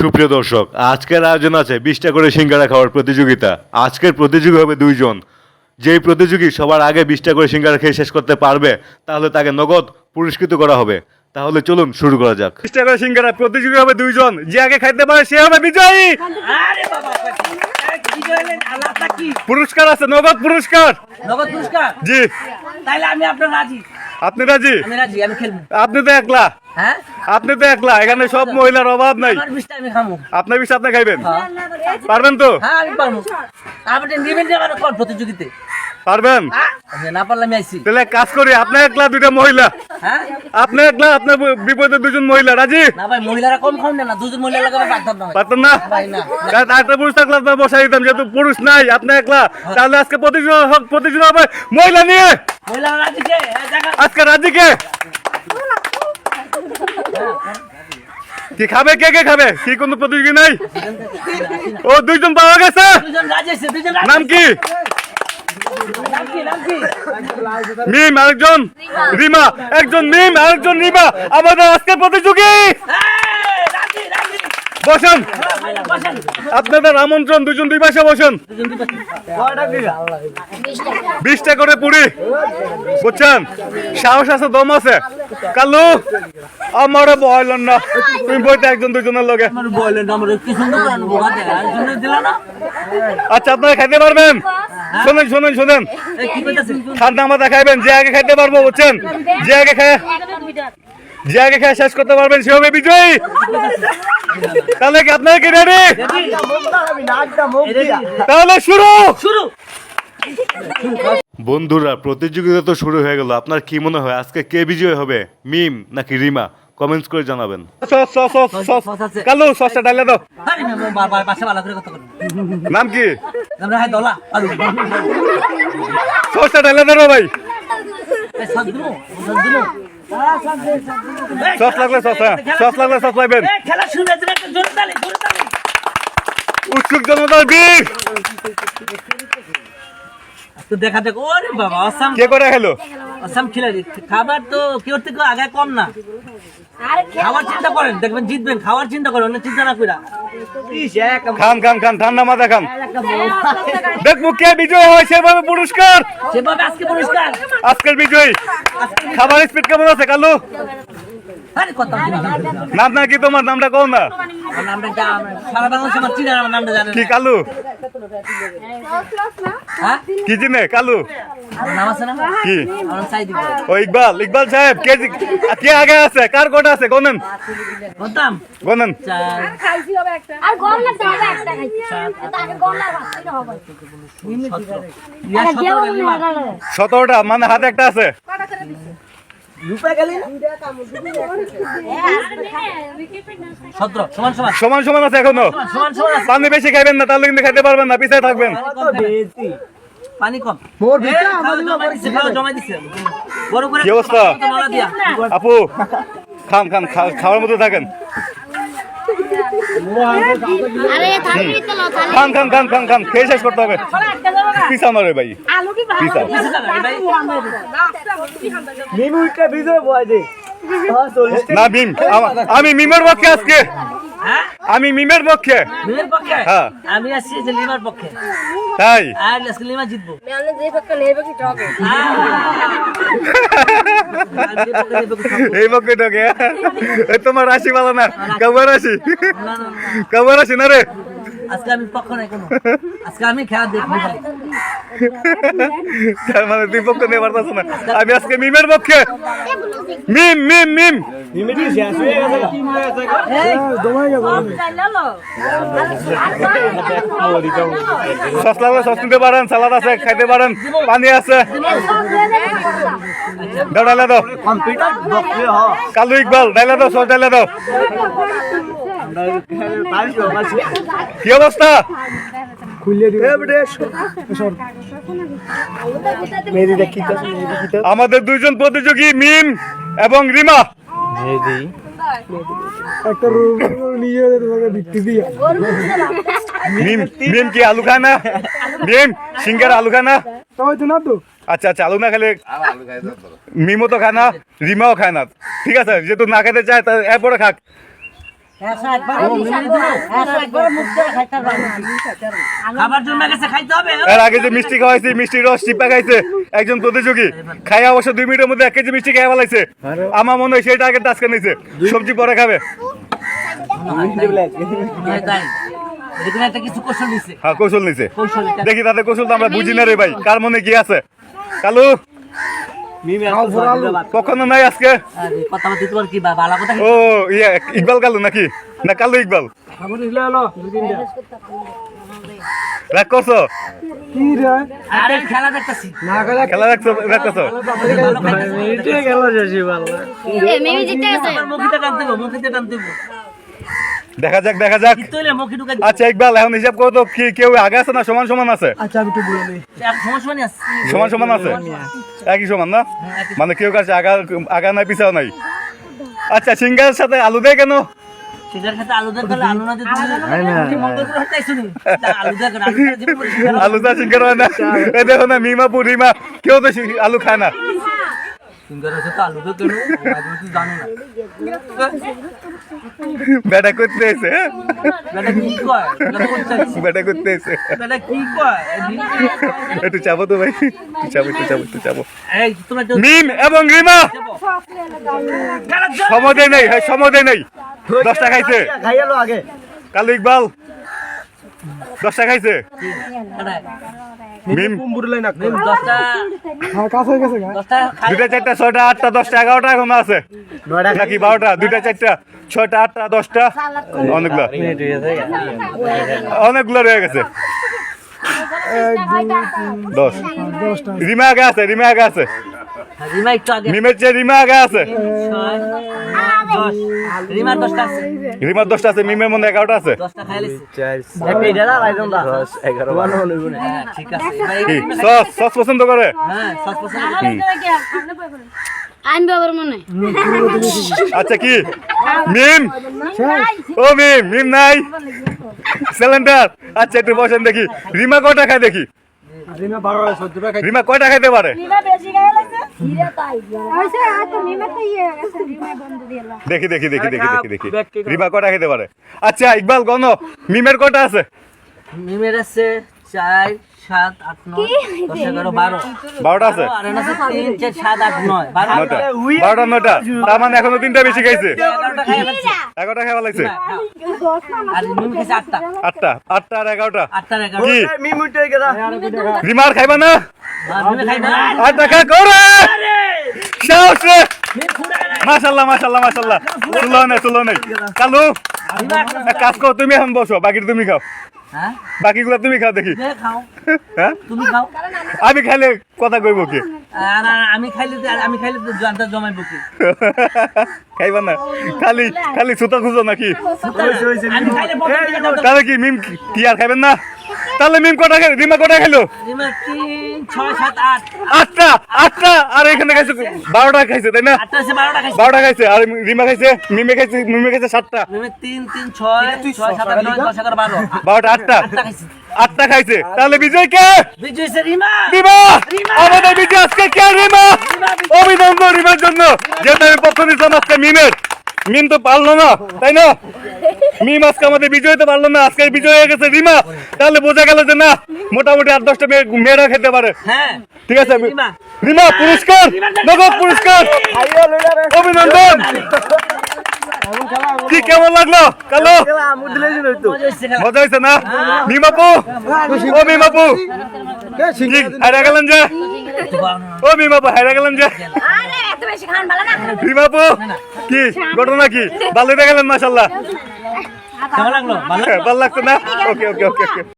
সুপ্রিয় দর্শক, আজকের আয়োজন আছে 20টা করে সিঙ্গারা খাওয়ার প্রতিযোগিতা। আজকের প্রতিযোগী হবে দুইজন। যেই প্রতিযোগী সবার আগে 20টা করে সিঙ্গারা খেয়ে শেষ করতে পারবে তাহলে তাকে নগদ পুরস্কৃত করা হবে। তাহলে চলুন শুরু করা যাক। 20টা করে সিঙ্গারা প্রতিযোগী হবে দুইজন, যে আগে খাইতে পারে সে হবে বিজয়ী। আরে বাবা বিজয়ের আলাদা কি পুরস্কার আছে, নগদ পুরস্কার। নগদ পুরস্কার? জি। তাইলে আমি আপনার রাজি। আপনি রাজি? আমি রাজি, আমি খেলবো। আপনি তো একলা। হ্যাঁ, আপনি তো একলা, এখানে সব মহিলার অভাব নাই। আমার বিষটা আমি খামু। আপনার বিষয় আপনি খাইবেন? হ্যাঁ। পারবেন তো? হ্যাঁ আমি পারবো। আপনি নিবেন যে আমার কোন প্রতিযোগিতে? পারবেন? আমি না পারলে আমি আইছি। তাহলে এক কাজ করি, আপনি একলা দুইটা মহিলা। হ্যাঁ, আপনি একলা, আপনার বিপদে দুজন মহিলা। রাজি? না ভাই, মহিলারা কম খান না, দুজন মহিলা লাগাবে পারতাম না ভাই। পারতেন না? ভাই না। একটা পুরুষ থাকলে আপনার বসাই দিতাম, যেহেতু পুরুষ নাই, আপনি একলা। তাহলে আজকে প্রতিযোগিতা হবে মহিলা নিয়ে। মহিলারা রাজি কে? এই জায়গা আজকে রাজি কে? কি খাবে? কে কে খাবে? কি কোনো প্রতিযোগী নাই? ও দুইজন পাওয়া গেছে। দুজন রাজি আছে, দুজন রাজি। নাম কি? নাম কি? নাম কি? মিম, আরেকজন রিমা। একজন মিম, আরেকজন রিমা, আমাদের আজকে প্রতিযোগী। এই, রাজি রাজি। বসেন, ভাইরা বসেন। আপনাদের আমন্ত্রণ। দুজন দুই পাশে বসেন। দুজন দুই পাশে। 20টা করে পুরি, বুঝছেন? সাহস আছে, দম আছে। কালু আমারে বয়লেন না, তুমি বইতে একজন দুজনের লগে। আমার বলেন আমার কি সুন্দর করে বোকা দেয়, আর জন্য দিল না। আচ্ছা, আপনারা খাইতে পারবেন? শোনেন শোনেন শোনেন, এই কি কইতাছেন? খাদ্য আমাদের খাইবেন, যে আগে খাইতে পারবো, বুঝছেন? যে আগে খায় শেষ করতে পারবেন সে হবে বিজয়ী। তাহলে কি আপনারা কি রেডি? তাহলে শুরু। শুরু। বন্ধুরা, প্রতিযোগিতা তো শুরু হয়ে গেল। আপনার কি মনে হয় আজকে কে বিজয় হবে, মিম নাকি রিমা? কমেন্টস করে জানাবেন। কালু সসটা ডালে দাও। আরে না বারবার পাশে ভালো করে কথা বল। নাম কি? আমরা হাই দলা আলু। সসটা ডালে দাও ভাই। এই সাদমু, সাদমু। সস লাগলে সস, হ্যাঁ সস লাগলে সস লাগবেন। এই খেলা শুরু হয়েছে, একটা জোরে তালি, জোরে তালি। উৎসুক জনতার বীর। তো দেখা দেখ, ওরে বাবা আসাম, কে করে খেলো? আসাম খিলাড়ি। খাবার তো কি ওর থেকে আগে কম না। খাবার চিন্তা করেন, দেখবেন জিতবেন। খাওয়ার চিন্তা করেন, অন্য চিন্তা না কইরা। খান খান খান, ঠান্ডা মাথা খান। দেখবো কে বিজয় হয়, সেভাবে পুরস্কার। সেভাবে আজকে পুরস্কার। আজকের বিজয়ী। খাবার স্পিড কেমন আছে কালু? আরে কথা বলি না। নাম না কি তোমার? নামটা কও না। আমার নামটা সারা বাংলাদেশে আমার চিনে, আমার নামটা জানেন কি কালু? হ্যাঁ, কি চিনে কালু? আমার নাম আছে না? কি? আমার সাইদি ও ইকবাল। ইকবাল সাহেব, কে আগে আছে? কার কোটা আছে? গনেন বলতাম গনেন। চার আর গম লাগতে হবে একটা খাইতে আগে গম লাগ বাঁচতে হবে ইয়া সতেরো গেলি মার। 17টা, মানে হাতে একটা আছে। রূপে গেলি না? 17 সমান সমান সমান সমান আছে এখনো। সমান সমান আছে। পানি বেশি খাইবেন না, তাহলে কিন্তু খাইতে পারবেন না, পিছিয়ে থাকবেন। পানি কম। মোর ভিতরে আমাদের জমা দিছে বড় করে। কি অবস্থা? নলা দিয়া। আপু খান খান, খাওয়ার মতো থাকেন। আরে থাকি তো না থাকি খান খান খান খান খান, খেয়ে শেষ করতে হবে। পিছা মারে ভাই, আলু কি ভালো পিছা। না মিম, আমি মিমের পক্ষে আজকে। হ্যাঁ, আমি মিমের পক্ষে। মিমের পক্ষে। হ্যাঁ। আমি আসছি যে লিমার পক্ষে। তাই আর আজকে লিমা জিতবো। আমি যে পক্ষ নেবে কি টক এই পক্ষেটাকে তোমার রাশি ভালো না। কেমন রাশি? না না না, কেমন রাশি না রে? আজকে আমি পক্ষ নাই কোনো। আজকে আমি খেলা দেখবো খালি। তার মানে দুই পক্ষ নিয়ে পারতাছ না। আমি আজকে মিমের পক্ষে। মিম মিম মিম। সস লাগলে সস নিতে পারেন, সালাদ আছে খাইতে পারেন, পানি আছে। দাও ডাইলা দাও। কালু ইকবাল ডাইলা দাও, সস ডাইলা দাও। কি অবস্থা? আমাদের দুইজন প্রতিযোগী মিম এবং রিমা। মিম মিম কি আলু খায় না? মিম সিঙ্গার আলু খায় না? আচ্ছা আচ্ছা, আলু না খেলে মিমও তো খায় না, রিমাও খায় না। ঠিক আছে, যেহেতু না খেতে চায় তা এরপরে খাক। খাবার জন্য গেছে খাইতে হবে এর আগে যে মিষ্টি খাওয়াইছি মিষ্টির রস চিপা খাইছে একজন প্রতিযোগী খাই অবশ্য 2 মিনিটের মধ্যে 1 কেজি মিষ্টি খাইয়া ফেলাইছে আমার মনে হয় সেটা আগে টাস্কা নিছে সবজি পরে খাবে তাই এখানে একটা কিছু কৌশল দিছে হ্যাঁ কৌশল নিছে কৌশল এটা দেখি তাদের কৌশল তো আমরা বুঝি না রে ভাই কার মনে কি আছে কালু কখনো নাই আজকে আরে কথা বলতে তোমার কি ভালো কথা ও ইয়া ইকবাল কালু নাকি না কালু ইকবাল রাগ করছো আরে খেলা দেখতেছি খেলা রাখতেছো মেমি জিতে গেছে আমার মুখিটা টানতে দেবো মুখিটা টানতে দেবো দেখা যাক তুইলে মুখি ঢুকাই আচ্ছা ইকবাল এখন হিসাব করো তো কি কেউ আগে আছে না সমান সমান আছে সমস্যা নেই আছে সমান আছে একই সমান না মানে কেউ কাছে আগা নাই পিছাও নাই আচ্ছা সিঙ্গার সাথে আলু দেয় কেন সিগার খেতে আলু দেন তাহলে আলু না দিয়ে তুমি মঙ্গলপুর হটাই শুনি আলু দেন আলু দা সিঙ্গার হয় না এই দেখো না মিমাপুর রিমা কেউ তো আলু খায় না সিঙ্গার আছে তো আলু দেন কেন আলু তো জানো না বেটা করতে এসে বেটা কি কয় বেটা করতেছে বেটা করতে এসে বেটা কি কয় একটু চাবো তো ভাই একটু চাবো এই তোমরা তো মিম এবং রিমা সময় নেই হ্যাঁ সময় নেই 10টা খাইছে খাইয়ালো আগে কালু ইকবাল 10টা খাইছে মিম বুড়লাই না 10টা কাছে গেছে 10টা খাই 2টা 4টা 6টা 8টা 10টা 11টা এখন আছে নাকি 12টা 2টা 4টা 6টা 8টা 10টা অনেকগুলো রয়ে গেছে 10 রিমা আগে আছে রিমা একটু আগে মিমের চেয়ে রিমা আগে আছে 10 রিমার 10টা আছে রিমার 10টা আছে মিমের মনে 11টা আছে 10টা খাইলেছি হ্যাঁ ঠিক আছে কি সস পছন্দ করে হ্যাঁ সস পছন্দ আমি বাবার মনে আচ্ছা কি মিম ও মিম নাই সিলিন্ডার আচ্ছা একটু বসেন দেখি রিমা কয়টা খায় দেখি রিমা কয়টা খাইতে পারে দেখি রিমা কয়টা খাইতে পারে আচ্ছা ইকবাল গণ মিমের কয়টা আছে মিমের আছে 4 7 8 9 10 11 12 12টা আছে আর এনে আছে 3 4 7 8 9 নয়টা 12টা 9টা তার মানে এখনো 3টা বেশি খাইছে 11টা খাই ফেলছি 11টা খাওয়া লাগছে আর মিম খাইছে 8টা 8টা আর 11টা 8টা 11টা কি মিমুটে গেলা রিমার খাইবা না মিমে খাই না 8টা খা করে সাহস রে মিম পুরা মাশাআল্লাহ চলো নাই কালু এক কাজ করো তুমি এখন বসো বাকি তুমি খাও হ্যাঁ বাকিগুলো তুমি খাও দেখি দে খাও হ্যাঁ তুমি খাও আমি খাইলে কথা কইব কি আর আমি খাইলে তো জানতে জমাইবো কি খাইবা না খালি সুতা খুঁজো নাকি আমি খাইলে পকেট থেকে দাও তাহলে কি মিম কি আর খাইবেন না তাহলে মিম কটা খাই রিমা কটা খাইলো রিমা 3 6 7 8 8টা আর এখানে খাইছে 12টা খাইছে তাই না 8টা আছে 12টা খাইছে 12টা খাইছে আর রিমা খাইছে মিমে খাইছে 7টা মিমে 3 3 6 6 7 8 9 10 11 12 12টা 8টা 8টা খাইছে 8টা খাইছে তাহলে বিজয় কে বিজয় সে রিমা রিমা আমাদের বিজয় আজকে কে রিমা অভিনন্দন রিমার জন্য যেটা আমি পক্ষ নিলাম আজকে মিম তো পারলো না তাই না মিম আজকে আমাদের বিজয় তো পারলো না আজকে বিজয় হয়ে গেছে রিমা তাহলে বোঝা গেল যে না মোটামুটি 8-10টা মেয়েরা খেতে পারে হ্যাঁ ঠিক আছে রিমা রিমা পুরস্কার নগদ পুরস্কার অভিনন্দন কি কেমন লাগলো কালো মজা হয়েছে না মিমাপু ও মিমাপু কি হারা গেলেন যে ও মিমাপু হারা গেলেন যে আরে এত বেশি খান ভালো না মিমাপু কি ঘটনা কি ভালো গেলেন মাশাআল্লাহ কেমন লাগলো ভালো ভালো লাগছে না ওকে